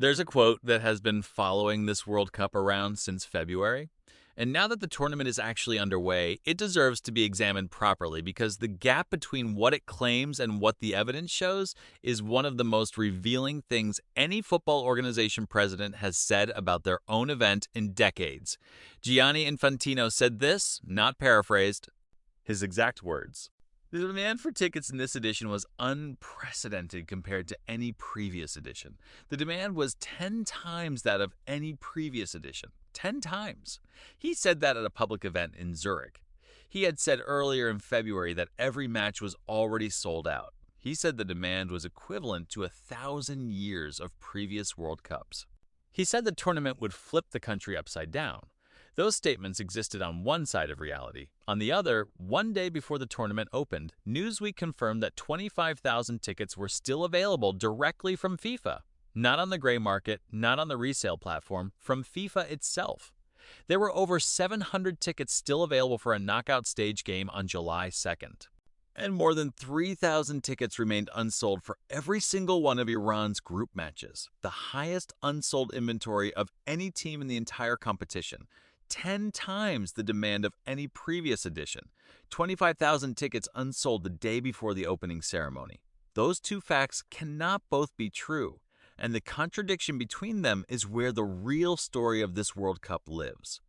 There's a quote that has been following this World Cup around since February. And now that the tournament is actually underway, it deserves to be examined properly because the gap between what it claims and what the evidence shows is one of the most revealing things any football organization president has said about their own event in decades. Gianni Infantino said this, not paraphrased, his exact words. The demand for tickets in this edition was unprecedented compared to any previous edition. The demand was 10 times that of any previous edition. 10 times. He said that at a public event in Zurich. He had said earlier in February that every match was already sold out. He said the demand was equivalent to 1,000 years of previous World Cups. He said the tournament would flip the country upside down. Those statements existed on one side of reality. On the other, one day before the tournament opened, Newsweek confirmed that 25,000 tickets were still available directly from FIFA. Not on the gray market, not on the resale platform, from FIFA itself. There were over 700 tickets still available for a knockout stage game on July 2nd. And more than 3,000 tickets remained unsold for every single one of Iran's group matches, the highest unsold inventory of any team in the entire competition. 10 times the demand of any previous edition. 25,000 tickets unsold the day before the opening ceremony. Those two facts cannot both be true, and the contradiction between them is where the real story of this World Cup lives.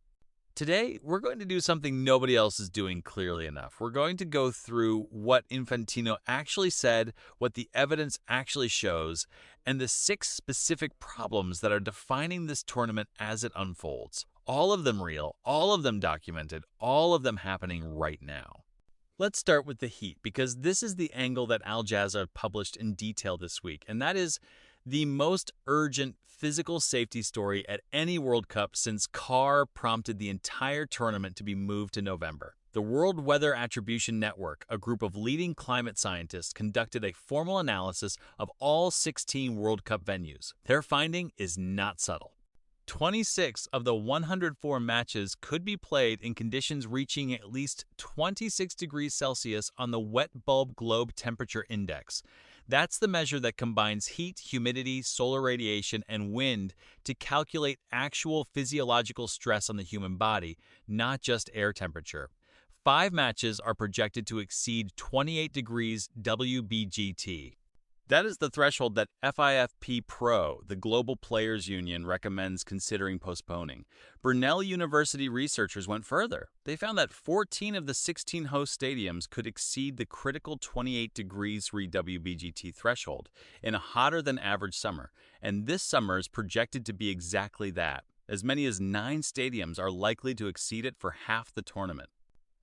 Today, we're going to do something nobody else is doing clearly enough. We're going to go through what Infantino actually said, what the evidence actually shows, and the 6 specific problems that are defining this tournament as it unfolds. All of them real, all of them documented, all of them happening right now. Let's start with the heat, because this is the angle that Al Jazeera published in detail this week, and that is the most urgent physical safety story at any World Cup since Carr prompted the entire tournament to be moved to November. The World Weather Attribution Network, a group of leading climate scientists, conducted a formal analysis of all 16 World Cup venues. Their finding is not subtle. 26 of the 104 matches could be played in conditions reaching at least 26 degrees Celsius on the Wet Bulb Globe Temperature Index. That's the measure that combines heat, humidity, solar radiation, and wind to calculate actual physiological stress on the human body, not just air temperature. 5 matches are projected to exceed 28 degrees WBGT. That is the threshold that FIFP Pro, the Global Players Union, recommends considering postponing. Brunel University researchers went further. They found that 14 of the 16 host stadiums could exceed the critical 28 degrees WBGT threshold in a hotter than average summer, and this summer is projected to be exactly that. As many as 9 stadiums are likely to exceed it for half the tournament.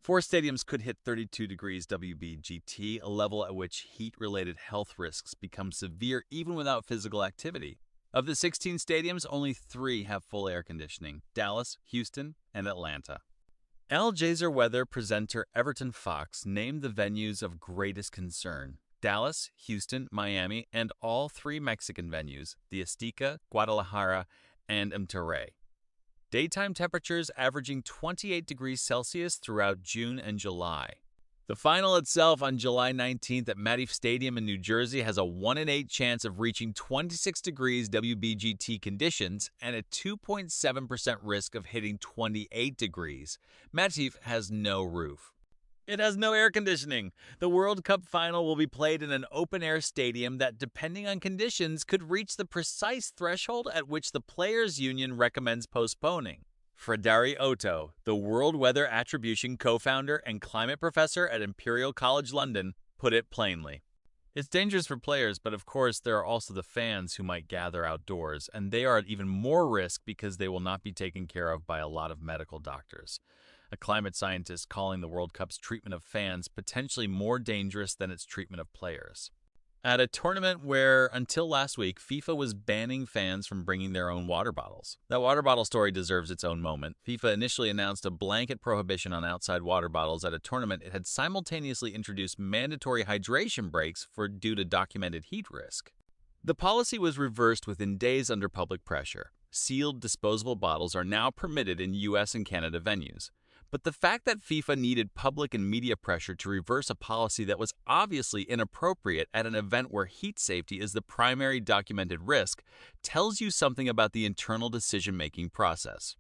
4 stadiums could hit 32 degrees WBGT, a level at which heat-related health risks become severe even without physical activity. Of the 16 stadiums, only 3 have full air conditioning: Dallas, Houston, and Atlanta. Al Jazeera weather presenter Everton Fox named the venues of greatest concern: Dallas, Houston, Miami, and all 3 Mexican venues, the Azteca, Guadalajara, and Monterrey. Daytime temperatures averaging 28 degrees Celsius throughout June and July. The final itself on July 19th at Matif Stadium in New Jersey has a 1 in 8 chance of reaching 26 degrees WBGT conditions and a 2.7% risk of hitting 28 degrees. Matif has no roof. It has no air conditioning. The World Cup final will be played in an open-air stadium that, depending on conditions, could reach the precise threshold at which the Players' Union recommends postponing. Fredari Otto, the World Weather Attribution co-founder and climate professor at Imperial College London, put it plainly. It's dangerous for players, but of course there are also the fans who might gather outdoors, and they are at even more risk because they will not be taken care of by a lot of medical doctors. A climate scientist calling the World Cup's treatment of fans potentially more dangerous than its treatment of players. At a tournament where, until last week, FIFA was banning fans from bringing their own water bottles. That water bottle story deserves its own moment. FIFA initially announced a blanket prohibition on outside water bottles at a tournament. It had simultaneously introduced mandatory hydration breaks due to documented heat risk. The policy was reversed within days under public pressure. Sealed disposable bottles are now permitted in U.S. and Canada venues. But the fact that FIFA needed public and media pressure to reverse a policy that was obviously inappropriate at an event where heat safety is the primary documented risk tells you something about the internal decision-making process.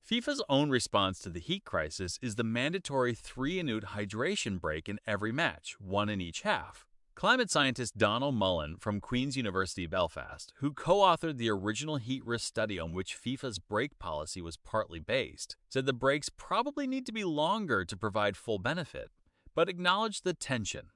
FIFA's own response to the heat crisis is the mandatory 3-minute hydration break in every match, one in each half. Climate scientist Donald Mullen from Queen's University Belfast, who co-authored the original heat risk study on which FIFA's break policy was partly based, said the breaks probably need to be longer to provide full benefit, but acknowledged the tension.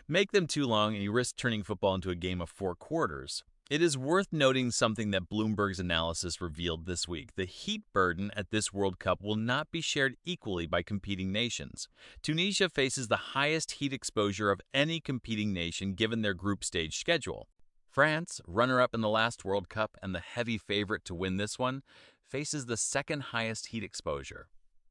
Make them too long and you risk turning football into a game of 4 quarters. It is worth noting something that Bloomberg's analysis revealed this week. The heat burden at this World Cup will not be shared equally by competing nations. Tunisia faces the highest heat exposure of any competing nation given their group stage schedule. France, runner-up in the last World Cup and the heavy favorite to win this one, faces the second highest heat exposure.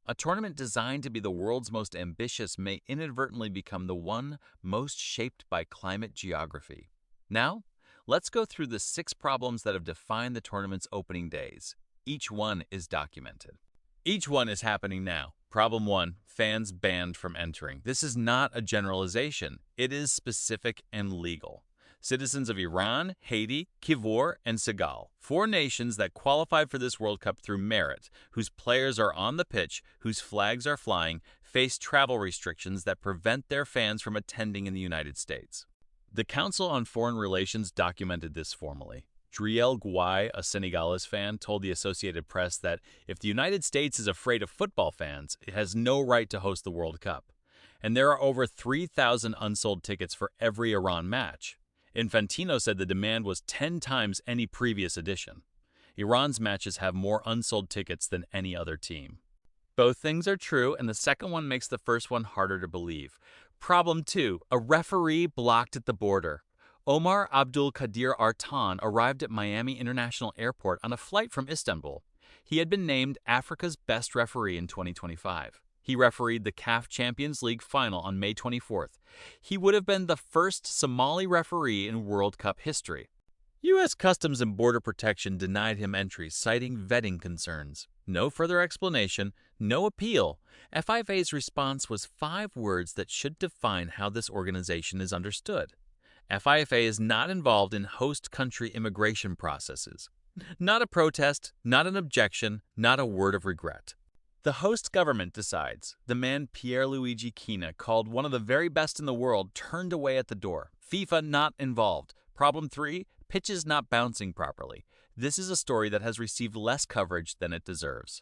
A tournament designed to be the world's most ambitious may inadvertently become the one most shaped by climate geography. Now, let's go through the 6 problems that have defined the tournament's opening days. Each one is documented. Each one is happening now. Problem 1, fans banned from entering. This is not a generalization. It is specific and legal. Citizens of Iran, Haiti, Kivor, and Senegal, 4 nations that qualified for this World Cup through merit, whose players are on the pitch, whose flags are flying, face travel restrictions that prevent their fans from attending in the United States. The Council on Foreign Relations documented this formally. Driel Gouai, a Senegalese fan, told the Associated Press that if the United States is afraid of football fans, it has no right to host the World Cup. And there are over 3,000 unsold tickets for every Iran match. Infantino said the demand was 10 times any previous edition. Iran's matches have more unsold tickets than any other team. Both things are true, and the second one makes the first one harder to believe. Problem 2. A referee blocked at the border. Omar Abdul Qadir Artan arrived at Miami International Airport on a flight from Istanbul. He had been named Africa's best referee in 2025. He refereed the CAF Champions League final on May 24th. He would have been the first Somali referee in World Cup history. U.S. Customs and Border Protection denied him entry, citing vetting concerns. No further explanation, no appeal. FIFA's response was 5 words that should define how this organization is understood. FIFA is not involved in host country immigration processes. Not a protest, not an objection, not a word of regret. The host government decides. The man Pierluigi Kina, called one of the very best in the world, turned away at the door. FIFA not involved. Problem 3, pitches not bouncing properly. This is a story that has received less coverage than it deserves.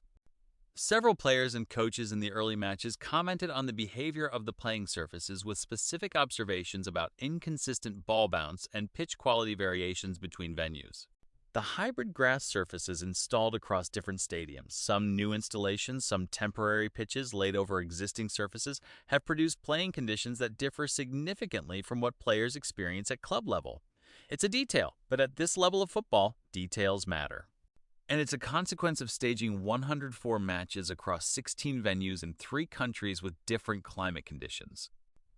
Several players and coaches in the early matches commented on the behavior of the playing surfaces with specific observations about inconsistent ball bounce and pitch quality variations between venues. The hybrid grass surfaces installed across different stadiums, some new installations, some temporary pitches laid over existing surfaces, have produced playing conditions that differ significantly from what players experience at club level. It's a detail, but at this level of football, details matter. And it's a consequence of staging 104 matches across 16 venues in 3 countries with different climate conditions.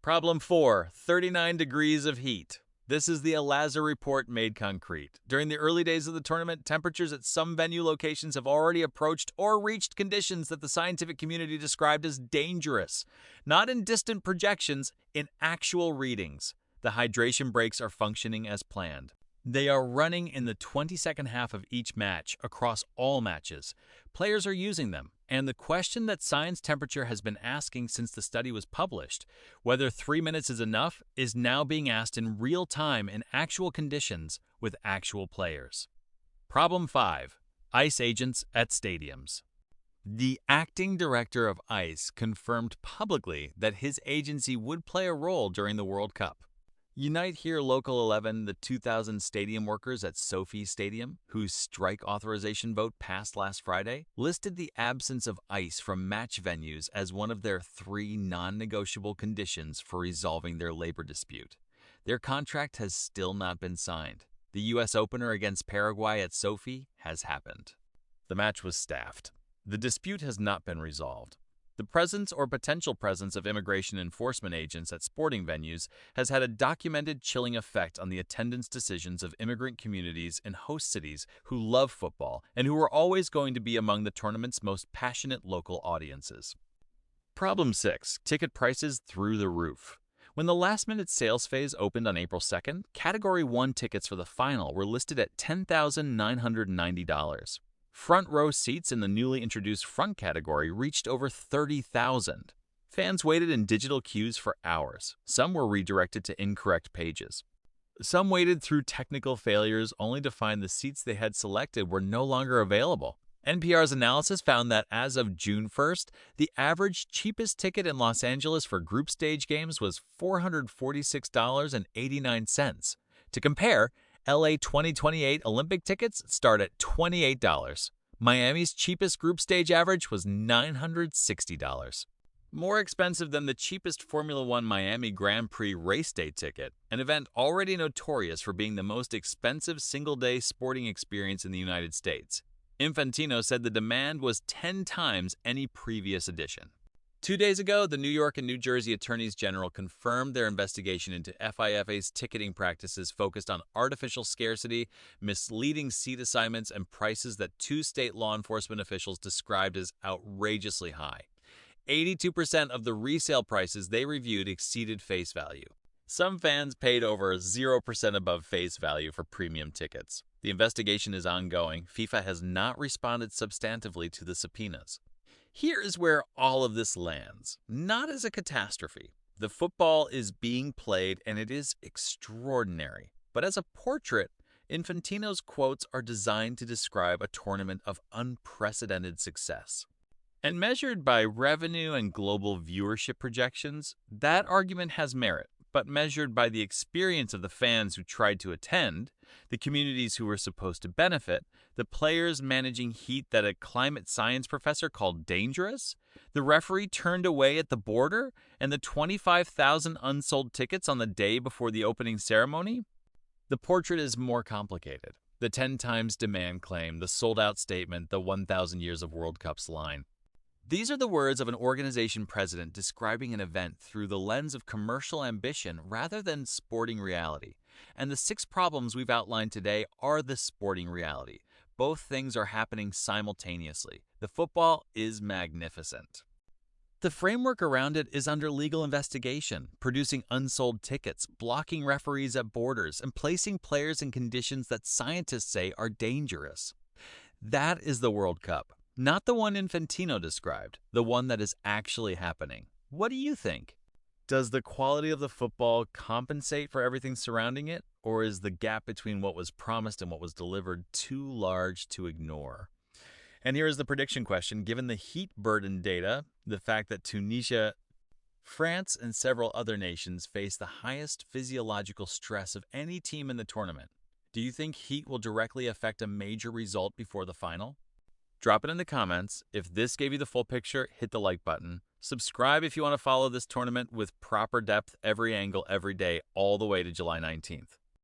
Problem 4, 39 degrees of heat. This is the Al-Azhar report made concrete. During the early days of the tournament, temperatures at some venue locations have already approached or reached conditions that the scientific community described as dangerous. Not in distant projections, in actual readings. The hydration breaks are functioning as planned. They are running in the 22nd half of each match, across all matches. Players are using them, and the question that Science Temperature has been asking since the study was published, whether 3 minutes is enough, is now being asked in real time in actual conditions with actual players. Problem 5. ICE agents at stadiums. The acting director of ICE confirmed publicly that his agency would play a role during the World Cup. Unite Here Local 11, the 2,000 stadium workers at Sophie Stadium, whose strike authorization vote passed last Friday, listed the absence of ICE from match venues as one of their 3 non-negotiable conditions for resolving their labor dispute. Their contract has still not been signed. The U.S. opener against Paraguay at Sophie has happened. The match was staffed. The dispute has not been resolved. The presence or potential presence of immigration enforcement agents at sporting venues has had a documented chilling effect on the attendance decisions of immigrant communities in host cities who love football and who are always going to be among the tournament's most passionate local audiences. Problem 6. Ticket prices through the roof. When the last-minute sales phase opened on April 2nd, Category 1 tickets for the final were listed at $10,990. Front row seats in the newly introduced front category reached over $30,000. Fans waited in digital queues for hours. Some were redirected to incorrect pages. Some waited through technical failures only to find the seats they had selected were no longer available. NPR's analysis found that as of June 1st, the average cheapest ticket in Los Angeles for group stage games was $446.89. To compare, LA 2028 Olympic tickets start at $28. Miami's cheapest group stage average was $960. More expensive than the cheapest Formula One Miami Grand Prix race day ticket, an event already notorious for being the most expensive single-day sporting experience in the United States. Infantino said the demand was 10 times any previous edition. 2 days ago, the New York and New Jersey Attorneys General confirmed their investigation into FIFA's ticketing practices focused on artificial scarcity, misleading seat assignments, and prices that 2 state law enforcement officials described as outrageously high. 82% of the resale prices they reviewed exceeded face value. Some fans paid over 0% above face value for premium tickets. The investigation is ongoing. FIFA has not responded substantively to the subpoenas. Here is where all of this lands. Not as a catastrophe. The football is being played and it is extraordinary. But as a portrait, Infantino's quotes are designed to describe a tournament of unprecedented success. And measured by revenue and global viewership projections, that argument has merit. But measured by the experience of the fans who tried to attend, the communities who were supposed to benefit, the players managing heat that a climate science professor called dangerous, the referee turned away at the border, and the 25,000 unsold tickets on the day before the opening ceremony, the portrait is more complicated. The 10 times demand claim, the sold-out statement, the 1,000 years of World Cups line. These are the words of an organization president describing an event through the lens of commercial ambition rather than sporting reality. And the 6 problems we've outlined today are the sporting reality. Both things are happening simultaneously. The football is magnificent. The framework around it is under legal investigation, producing unsold tickets, blocking referees at borders, and placing players in conditions that scientists say are dangerous. That is the World Cup. Not the one Infantino described, the one that is actually happening. What do you think? Does the quality of the football compensate for everything surrounding it, or is the gap between what was promised and what was delivered too large to ignore? And here is the prediction question. Given the heat-burden data, the fact that Tunisia, France, and several other nations face the highest physiological stress of any team in the tournament, do you think heat will directly affect a major result before the final? Drop it in the comments. If this gave you the full picture, hit the like button. Subscribe if you want to follow this tournament with proper depth, every angle, every day, all the way to July 19th.